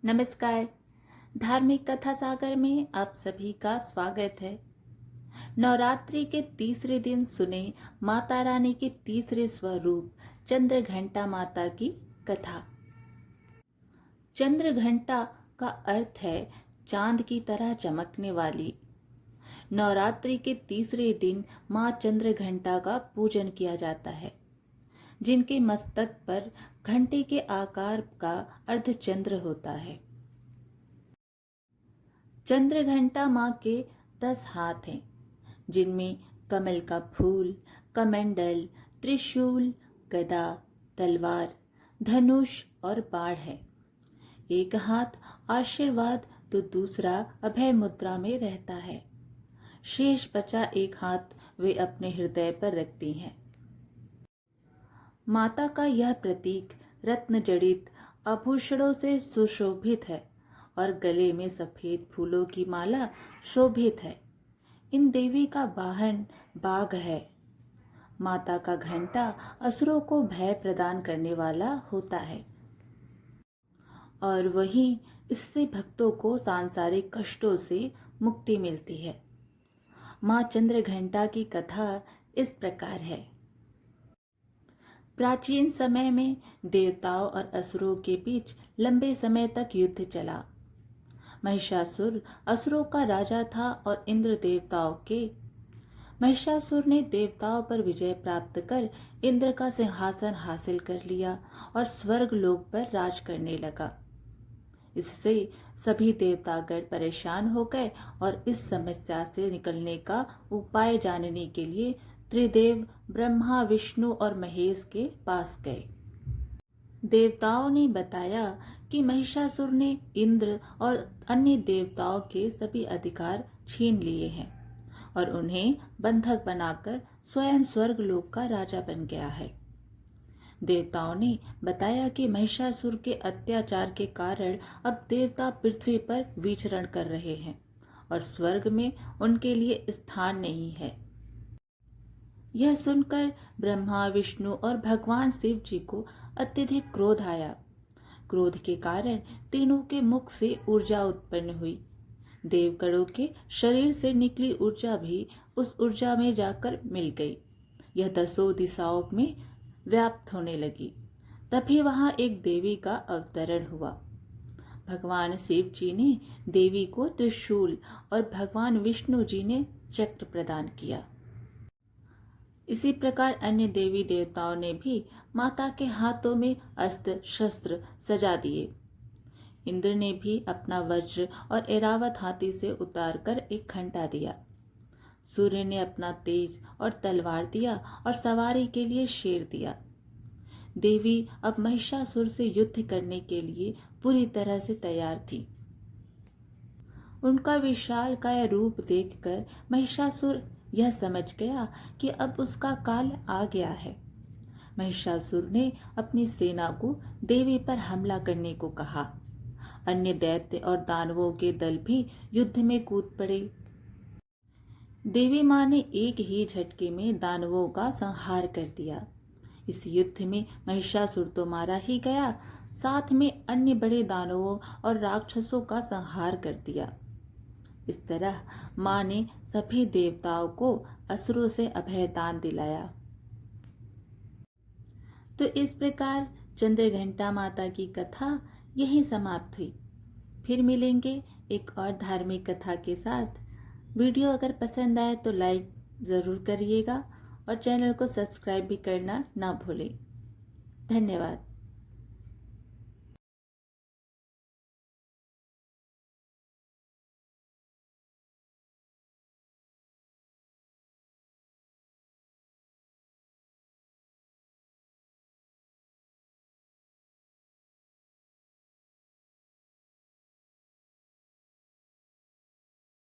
नमस्कार। धार्मिक कथा सागर में आप सभी का स्वागत है। नवरात्रि के तीसरे दिन सुने माता रानी के तीसरे स्वरूप चंद्र घंटा माता की कथा। चंद्र घंटा का अर्थ है चांद की तरह चमकने वाली। नवरात्रि के तीसरे दिन मां चंद्र घंटा का पूजन किया जाता है, जिनके मस्तक पर घंटे के आकार का अर्धचंद्र होता है। चंद्र घंटा मां के 10 हाथ हैं, जिनमें कमल का फूल, कमंडल, त्रिशूल, गदा, तलवार, धनुष और बाण है। एक हाथ आशीर्वाद तो दूसरा अभय मुद्रा में रहता है। शेष बचा एक हाथ वे अपने हृदय पर रखती हैं। माता का यह प्रतीक रत्न जड़ित आभूषणों से सुशोभित है और गले में सफेद फूलों की माला शोभित है। इन देवी का वाहन बाघ है। माता का घंटा असुरों को भय प्रदान करने वाला होता है और वहीं इससे भक्तों को सांसारिक कष्टों से मुक्ति मिलती है। मां चंद्र घंटा की कथा इस प्रकार है। प्राचीन समय में देवताओं और असुरों के बीच लंबे समय तक युद्ध चला। महिषासुर असुरों का राजा था और इंद्र देवताओं के। महिषासुर ने देवताओं पर विजय प्राप्त कर इंद्र का सिंहासन हासिल कर लिया और स्वर्ग लोक पर राज करने लगा। इससे सभी देवतागण परेशान हो गए और इस समस्या से निकलने का उपाय जानने के लिए त्रिदेव ब्रह्मा, विष्णु और महेश के पास गए। देवताओं ने बताया कि महिषासुर ने इंद्र और अन्य देवताओं के सभी अधिकार छीन लिए हैं और उन्हें बंधक बनाकर स्वयं स्वर्ग लोक का राजा बन गया है। देवताओं ने बताया कि महिषासुर के अत्याचार के कारण अब देवता पृथ्वी पर विचरण कर रहे हैं और स्वर्ग में उनके लिए स्थान नहीं है। यह सुनकर ब्रह्मा, विष्णु और भगवान शिव जी को अत्यधिक क्रोध आया। क्रोध के कारण तीनों के मुख से ऊर्जा उत्पन्न हुई। देवगणों के शरीर से निकली ऊर्जा भी उस ऊर्जा में जाकर मिल गई। यह 10 दिशाओं में व्याप्त होने लगी। तभी वहां एक देवी का अवतरण हुआ। भगवान शिव जी ने देवी को त्रिशूल और भगवान विष्णु जी ने चक्र प्रदान किया। इसी प्रकार अन्य देवी देवताओं ने भी माता के हाथों में अस्त्र शस्त्र सजा दिए। इंद्र ने भी अपना वज्र और ऐरावत हाथी से उतारकर एक घंटा दिया। सूर्य ने अपना तेज और तलवार दिया और सवारी के लिए शेर दिया। देवी अब महिषासुर से युद्ध करने के लिए पूरी तरह से तैयार थी। उनका विशालकाय रूप देखकर महिषासुर यह समझ गया कि अब उसका काल आ गया है। महिषासुर ने अपनी सेना को देवी पर हमला करने को कहा। अन्य दैत्य और दानवों के दल भी युद्ध में कूद पड़े। देवी मां ने एक ही झटके में दानवों का संहार कर दिया। इस युद्ध में महिषासुर तो मारा ही गया, साथ में अन्य बड़े दानवों और राक्षसों का संहार कर दिया। इस तरह मां ने सभी देवताओं को असुरों से अभयदान दिलाया। तो इस प्रकार चंद्र घंटा माता की कथा यहीं समाप्त हुई। फिर मिलेंगे एक और धार्मिक कथा के साथ। वीडियो अगर पसंद आए तो लाइक ज़रूर करिएगा और चैनल को सब्सक्राइब भी करना ना भूलें। धन्यवाद।